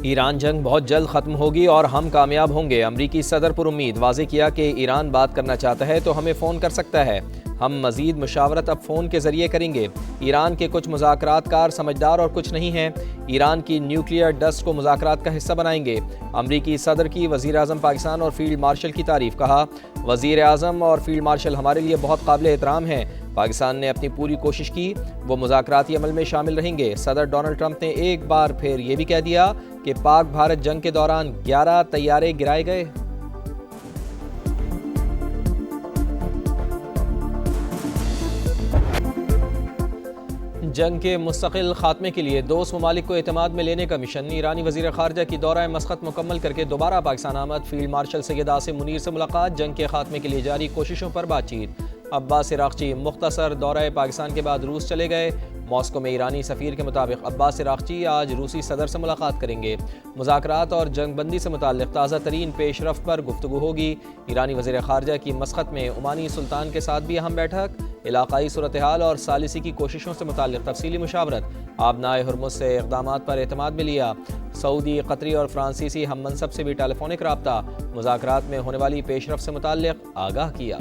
ایران جنگ بہت جلد ختم ہوگی اور ہم کامیاب ہوں گے۔ امریکی صدر پر امید واضح کیا کہ ایران بات کرنا چاہتا ہے تو ہمیں فون کر سکتا ہے۔ ہم مزید مشاورت اب فون کے ذریعے کریں گے۔ ایران کے کچھ مذاکرات کار سمجھدار اور کچھ نہیں ہیں۔ ایران کی نیوکلیئر ڈسٹ کو مذاکرات کا حصہ بنائیں گے۔ امریکی صدر کی وزیر اعظم پاکستان اور فیلڈ مارشل کی تعریف۔ کہا، وزیر اعظم اور فیلڈ مارشل ہمارے لیے بہت قابل احترام ہیں۔ پاکستان نے اپنی پوری کوشش کی، وہ مذاکراتی عمل میں شامل رہیں گے۔ صدر ڈونلڈ ٹرمپ نے ایک بار پھر یہ بھی کہہ دیا کہ پاک بھارت جنگ کے دوران 11 طیارے گرائے گئے۔ جنگ کے مستقل خاتمے کے لیے دوست ممالک کو اعتماد میں لینے کا مشن۔ ایرانی وزیر خارجہ کی دورہ مسقط مکمل کر کے دوبارہ پاکستان آمد۔ فیلڈ مارشل سید عاصم منیر سے ملاقات۔ جنگ کے خاتمے کے لیے جاری کوششوں پر بات چیت۔ عباس عراقچی مختصر دورہ پاکستان کے بعد روس چلے گئے۔ ماسکو میں ایرانی سفیر کے مطابق عباس عراقچی آج روسی صدر سے ملاقات کریں گے۔ مذاکرات اور جنگ بندی سے متعلق تازہ ترین پیش رفت پر گفتگو ہوگی۔ ایرانی وزیر خارجہ کی مسقط میں عمانی سلطان کے ساتھ بھی اہم بیٹھک۔ علاقائی صورتحال اور ثالثی کی کوششوں سے متعلق تفصیلی مشاورت۔ آبنائے ہرمز سے اقدامات پر اعتماد میں لیا۔ سعودی، قطری اور فرانسیسی ہم منصب سے بھی ٹیلی فونک رابطہ۔ مذاکرات میں ہونے والی پیش رفت سے متعلق آگاہ کیا۔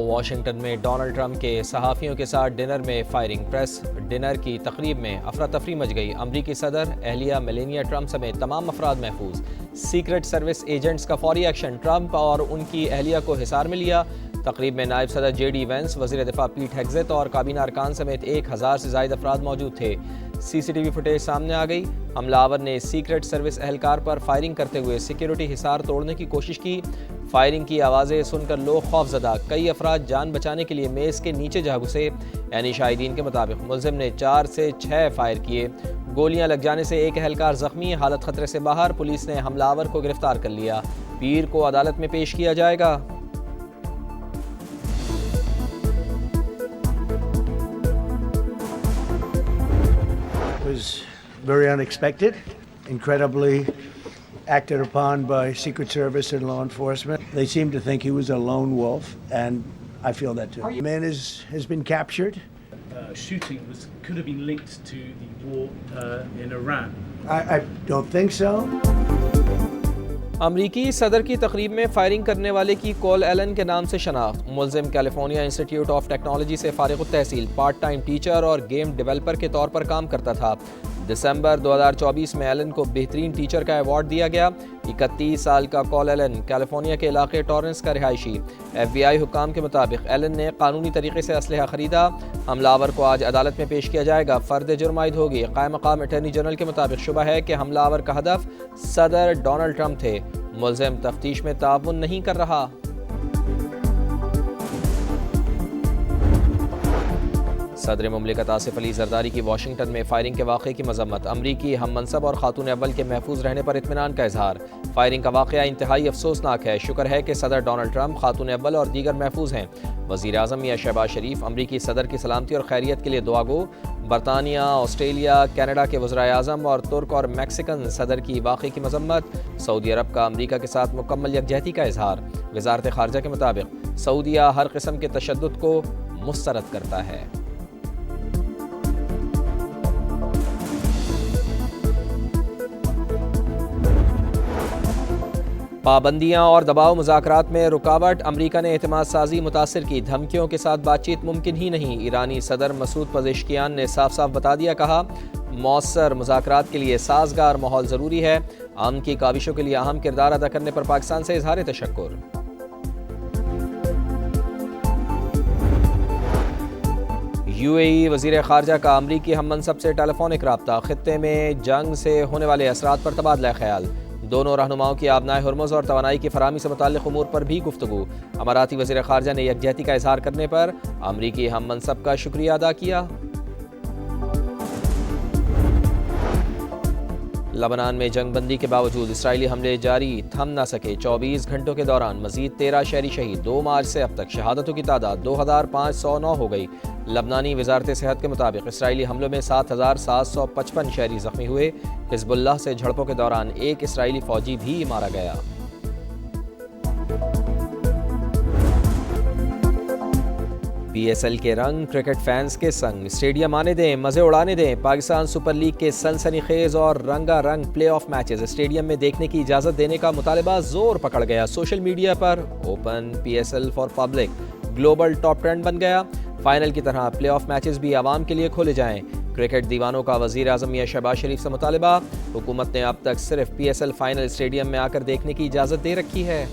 واشنگٹن میں ڈونلڈ ٹرمپ کے صحافیوں کے ساتھ ڈنر میں فائرنگ۔ پریس ڈنر کی تقریب میں افراتفری مچ گئی۔ امریکی صدر، اہلیہ میلینیا ٹرمپ سمیت تمام افراد محفوظ۔ سیکرٹ سروس ایجنٹس کا فوری ایکشن۔ ٹرمپ اور ان کی اہلیہ کو حصار میں لیا۔ تقریب میں نائب صدر جے ڈی وینس، وزیر دفاع پیٹ ہیگزیت اور کابینہ ارکان سمیت 1000 سے زائد افراد موجود تھے۔ سی سی ٹی وی فوٹیج سامنے آ گئی۔ حملہ آور نے سیکرٹ سروس اہلکار پر فائرنگ کرتے ہوئے سیکیورٹی حصار توڑنے کی کوشش کی۔ فائرنگ کی آوازیں سن کر لوگ خوفزدہ۔ کئی افراد جان بچانے کے لیے میز کے نیچے جا گھسے۔ عینی شاہدین کے مطابق ملزم نے 4 سے 6 فائر کیے۔ گولیاں لگ جانے سے ایک اہلکار زخمی، حالت خطرے سے باہر۔ پولیس نے حملہ آور کو گرفتار کر لیا۔ پیر کو عدالت میں پیش کیا جائے گا۔ Very unexpected, incredibly acted upon by Secret Service and law enforcement. They seem to think he was a lone wolf, and I feel that too. The man has been captured. Shooting could have been linked to the war in Iran. I don't think so. امریکی صدر کی تقریب میں firing کرنے والے کی کول Alan کے نام سے شناخت۔ ملزم کیلیفورنیا انسٹی ٹیوٹ آف ٹیکنالوجی سے فارغ التحصیل، پارٹ ٹائم ٹیچر اور گیم ڈیولپر کے طور پر کام کرتا تھا۔ دسمبر 2024 میں ایلن کو بہترین ٹیچر کا ایوارڈ دیا گیا۔ 31 سال کا کول ایلن کیلیفورنیا کے علاقے ٹورنس کا رہائشی۔ ایف بی آئی حکام کے مطابق ایلن نے قانونی طریقے سے اسلحہ خریدا۔ حملہ آور کو آج عدالت میں پیش کیا جائے گا۔ فرد جرم عائد ہوگی۔ قائم مقام اٹارنی جنرل کے مطابق شبہ ہے کہ حملہ آور کا ہدف صدر ڈونلڈ ٹرمپ تھے۔ ملزم تفتیش میں تعاون نہیں کر رہا۔ صدر مملکت آصف علی زرداری کی واشنگٹن میں فائرنگ کے واقعے کی مذمت۔ امریکی ہم منصب اور خاتون اول کے محفوظ رہنے پر اطمینان کا اظہار۔ فائرنگ کا واقعہ انتہائی افسوسناک ہے۔ شکر ہے کہ صدر ڈونلڈ ٹرمپ، خاتون اول اور دیگر محفوظ ہیں۔ وزیر اعظم میاں شہباز شریف امریکی صدر کی سلامتی اور خیریت کے لیے دعا گو۔ برطانیہ، آسٹریلیا، کینیڈا کے وزرائے اعظم اور ترک اور میکسیکن صدر کی واقعے کی مذمت۔ سعودی عرب کا امریکہ کے ساتھ مکمل یکجہتی کا اظہار۔ وزارت خارجہ کے مطابق سعودیہ ہر قسم کے تشدد کو مسترد کرتا ہے۔ پابندیاں اور دباؤ مذاکرات میں رکاوٹ۔ امریکہ نے اعتماد سازی متاثر کی۔ دھمکیوں کے ساتھ بات چیت ممکن ہی نہیں۔ ایرانی صدر مسعود پزشکیان نے صاف صاف بتا دیا۔ کہا، مؤثر مذاکرات کے لیے سازگار ماحول ضروری ہے۔ امن کی کاوشوں کے لیے اہم کردار ادا کرنے پر پاکستان سے اظہار تشکر۔ یو اے ای وزیر خارجہ کا امریکی ہم منصب سے ٹیلی فونک رابطہ۔ خطے میں جنگ سے ہونے والے اثرات پر تبادلہ خیال۔ دونوں رہنماؤں کی آبنائے ہرمز اور توانائی کی فراہمی سے متعلق امور پر بھی گفتگو۔ اماراتی وزیر خارجہ نے یکجہتی کا اظہار کرنے پر امریکی ہم منصب کا شکریہ ادا کیا۔ لبنان میں جنگ بندی کے باوجود اسرائیلی حملے جاری، تھم نہ سکے۔ 24 گھنٹوں کے دوران مزید 13 شہری شہید۔ 2 مارچ سے اب تک شہادتوں کی تعداد 2509 ہو گئی۔ لبنانی وزارت صحت کے مطابق اسرائیلی حملوں میں 7755 شہری زخمی ہوئے۔ حزب اللہ سے جھڑپوں کے دوران ایک اسرائیلی فوجی بھی مارا گیا۔ PSL کے رنگ کرکٹ فینس کے سنگ، اسٹیڈیم آنے دیں، مزے اڑانے دیں۔ پاکستان سپر لیگ کے سنسنی خیز اور رنگا رنگ پلے آف میچز اسٹیڈیم میں دیکھنے کی اجازت دینے کا مطالبہ زور پکڑ گیا۔ سوشل میڈیا پر open PSL for public global top trend بن گیا۔ فائنل کی طرح پلے آف میچز بھی عوام کے لیے کھولے جائیں۔ کرکٹ دیوانوں کا وزیر اعظم میاں شہباز شریف سے مطالبہ، حکومت نے اب تک صرف PSL فائنل اسٹیڈیم میں آ کر دیکھنے کی اجازت دے رکھی ہے۔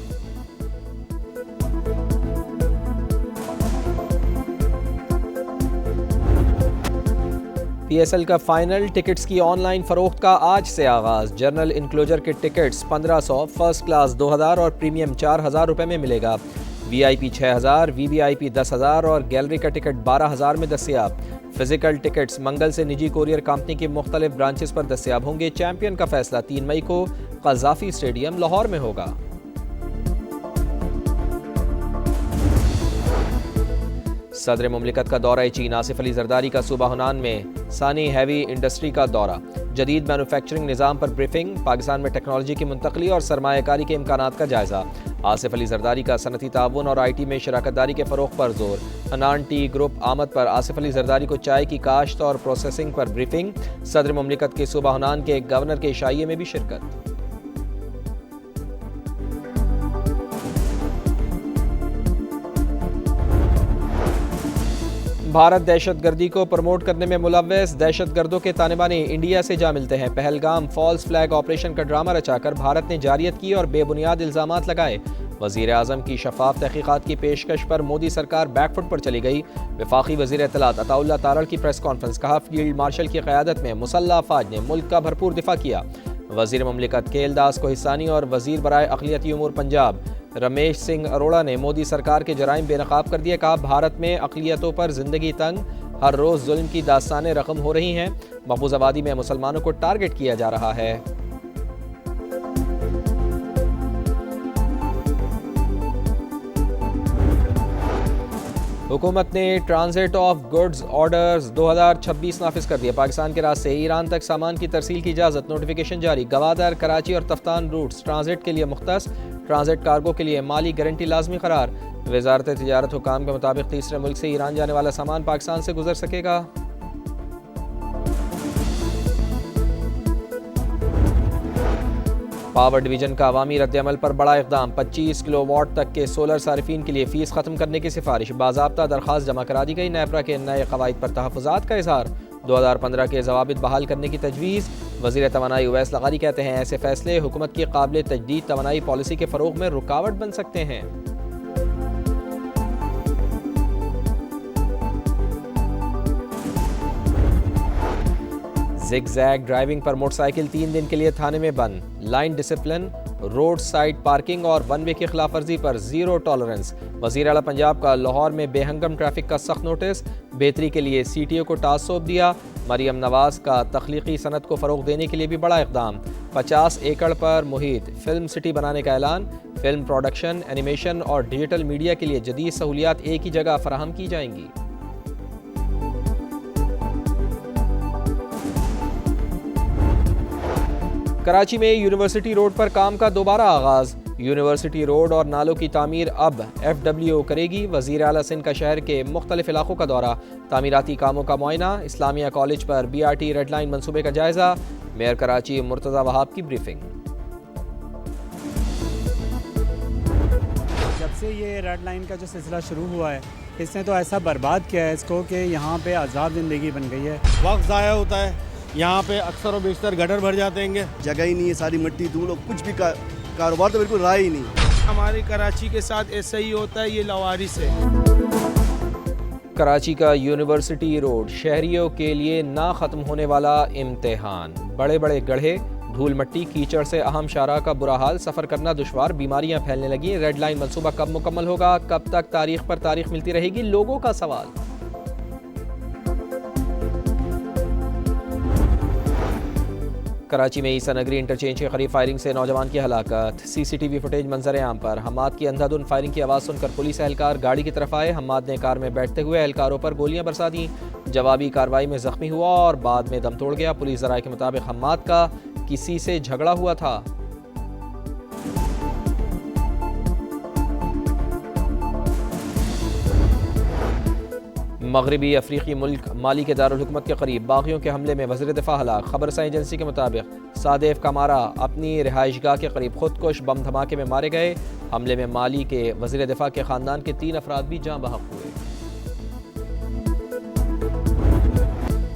PSL کا فائنل ٹکٹس کی آن لائن فروخت کا آج سے آغاز۔ جنرل انکلوجر کے ٹکٹس 1500، فرسٹ کلاس 2000 اور پریمیم 4000 روپے میں ملے گا۔ VIP 6000، VVIP 10000 اور گیلری کا ٹکٹ 12000 میں دستیاب۔ فزیکل ٹکٹس منگل سے نجی کوریئر کمپنی کی مختلف برانچز پر دستیاب ہوں گے۔ چیمپئن کا فیصلہ 3 مئی کو قذافی اسٹیڈیم لاہور میں ہوگا۔ صدر مملکت کا دورہ چین، آصف علی زرداری کا صوبہ ہنان میں ثانی ہیوی انڈسٹری کا دورہ، جدید مینوفیکچرنگ نظام پر بریفنگ، پاکستان میں ٹیکنالوجی کی منتقلی اور سرمایہ کاری کے امکانات کا جائزہ۔ آصف علی زرداری کا صنعتی تعاون اور IT میں شراکت داری کے فروغ پر زور۔ ہنان ٹی گروپ آمد پر آصف علی زرداری کو چائے کی کاشت اور پروسیسنگ پر بریفنگ۔ صدر مملکت کے صوبہ ہنان کے گورنر کے عشائیے میں بھی شرکت۔ بھارت دہشت گردی کو پروموٹ کرنے میں ملوث، دہشت گردوں کے تانے بانے انڈیا سے جا ملتے ہیں۔ پہلگام فالس فلیگ آپریشن کا ڈرامہ رچا کر بھارت نے جاریت کی اور بے بنیاد الزامات لگائے۔ وزیر اعظم کی شفاف تحقیقات کی پیشکش پر مودی سرکار بیک فٹ پر چلی گئی۔ وفاقی وزیر اطلاعات عطا اللہ تارڑ کی پریس کانفرنس، کہا فیلڈ مارشل کی قیادت میں مسلح افواج نے ملک کا بھرپور دفاع کیا۔ وزیر مملکت کیل داس کوہستانی اور وزیر برائے اقلیتی امور پنجاب رمیش سنگھ اروڑا نے مودی سرکار کے جرائم بے نقاب کر دیا۔ کہا بھارت میں اقلیتوں پر زندگی تنگ، ہر روز ظلم کی داستانیں رقم ہو رہی ہیں، محفوظ آبادی میں مسلمانوں کو ٹارگٹ کیا جا رہا ہے۔ حکومت نے ٹرانزٹ آف گڈز آرڈرز 2026 نافذ کر دیا۔ پاکستان کے راستے ایران تک سامان کی ترسیل کی اجازت، نوٹیفیکیشن جاری۔ گوادر، کراچی اور تفتان روٹس ٹرانزٹ کے لیے مختص، ٹرانزٹ کارگو کے لیے مالی گارنٹی لازمی قرار۔ وزارت تجارت حکام کے مطابق تیسرے ملک سے ایران جانے والا سامان پاکستان سے گزر سکے گا۔ پاور ڈویژن کا عوامی رد عمل پر بڑا اقدام، 25 کلو واٹ تک کے سولر صارفین کے لیے فیس ختم کرنے کی سفارش۔ باضابطہ درخواست جمع کرا دی گئی۔ نیپرا کے نئے قواعد پر تحفظات کا اظہار، 2015 کے ضوابط بحال کرنے کی تجویز۔ وزیر توانائی اویس لغاری کہتے ہیں ایسے فیصلے حکومت کی قابل تجدید توانائی پالیسی کے فروغ میں رکاوٹ بن سکتے ہیں۔ زگ زیگ ڈرائیونگ پر موٹر سائیکل 3 دن کے لیے تھانے میں بند۔ Line discipline, road side parking اور ون وے کی خلاف ورزی پر زیرو ٹالرنس۔ وزیر اعلیٰ پنجاب کا لاہور میں بے ہنگم ٹریفک کا سخت نوٹس، بہتری کے لیے CTO کو ٹاسک سونپ دیا۔ مریم نواز کا تخلیقی صنعت کو فروغ دینے کے لیے بھی بڑا اقدام، 50 ایکڑ پر محیط فلم سٹی بنانے کا اعلان۔ فلم پروڈکشن، اینیمیشن اور ڈیجیٹل میڈیا کے لیے جدید سہولیات ایک ہی جگہ فراہم کی جائیں گی۔ کراچی میں یونیورسٹی روڈ پر کام کا دوبارہ آغاز، یونیورسٹی روڈ اور نالوں کی تعمیر اب FWO کرے گی۔ وزیر اعلیٰ سندھ کا شہر کے مختلف علاقوں کا دورہ، تعمیراتی کاموں کا معائنہ۔ اسلامیہ کالج پر BRT ریڈ لائن منصوبے کا جائزہ، میئر کراچی مرتضی وہاب کی بریفنگ۔ جب سے یہ ریڈ لائن کا جو سلسلہ شروع ہوا ہے، اس نے تو ایسا برباد کیا ہے اس کو کہ یہاں پہ عذاب زندگی بن گئی ہے۔ وقت ضائع ہوتا ہے، یہاں پہ اکثر و بیشتر گٹر بھر جاتے ہیں، جگہ ہی نہیں ہے، ساری مٹی دھول اور کچھ بھی کاروبار تو بالکل رہا ہی نہیں۔ ہماری کراچی کے ساتھ ایسا ہی ہوتا ہے، یہ لوارث ہے۔ کراچی کا یونیورسٹی روڈ شہریوں کے لیے نہ ختم ہونے والا امتحان، بڑے بڑے گڑھے، دھول مٹی کیچڑ سے اہم شاہراہ کا برا حال، سفر کرنا دشوار، بیماریاں پھیلنے لگی۔ ریڈ لائن منصوبہ کب مکمل ہوگا؟ کب تک تاریخ پر تاریخ ملتی رہے گی؟ لوگوں کا سوال۔ کراچی میں عیسیٰ نگری انٹرچینج کے قریب فائرنگ سے نوجوان کی ہلاکت، CCTV فوٹیج منظر عام پر۔ حماد کی اندھا دھند فائرنگ کی آواز سن کر پولیس اہلکار گاڑی کی طرف آئے، حماد نے کار میں بیٹھتے ہوئے اہلکاروں پر گولیاں برسا دیں، جوابی کارروائی میں زخمی ہوا اور بعد میں دم توڑ گیا۔ پولیس ذرائع کے مطابق حماد کا کسی سے جھگڑا ہوا تھا۔ مغربی افریقی ملک مالی کے دارالحکومت کے قریب باغیوں کے حملے میں وزیر دفاع ہلاک۔ خبر رساں ایجنسی کے مطابق صادیف کامارا اپنی رہائش گاہ کے قریب خودکش بم دھماکے میں مارے گئے۔ حملے میں مالی کے وزیر دفاع کے خاندان کے 3 افراد بھی جاں بحق ہوئے۔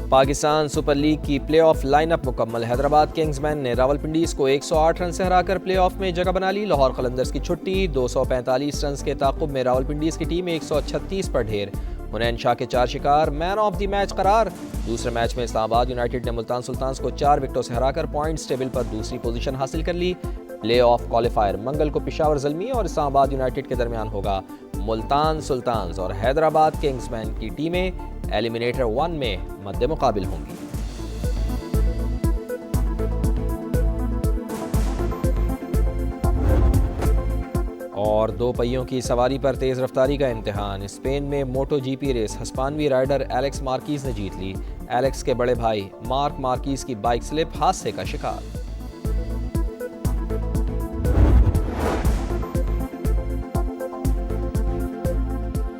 پاکستان سپر لیگ کی پلے آف لائن اپ مکمل۔ حیدرآباد کنگز مین نے راولپنڈیز کو 108 رن سے ہرا کر پلے آف میں جگہ بنا لی۔ لاہور قلندرز کی چھٹی 245 رنز کے تعاقب میں راولپنڈیز کی ٹیم 136 پر ڈھیر۔ حنین شاہ کے 4 شکار مین آف دی میچ قرار۔ دوسرے میچ میں اسلام آباد یونائیٹڈ نے ملتان سلطانز کو 4 وکٹوں سے ہرا کر پوائنٹس ٹیبل پر دوسری پوزیشن حاصل کر لی۔ پلے آف کوالیفائر منگل کو پشاور زلمی اور اسلام آباد یونائیٹڈ کے درمیان ہوگا۔ ملتان سلطانز اور حیدرآباد کنگز مین کی ٹیمیں ایلیمینیٹر 1 میں مد مقابل ہوں گی۔ اور 2 پہیوں کی سواری پر تیز رفتاری کا امتحان۔ اسپین میں موٹو جی پی ریس ہسپانوی رائیڈر ایلیکس مارکیز نے جیت لی۔ ایلیکس کے بڑے بھائی مارک مارکیز کی بائک سلپ حادثے کا شکار۔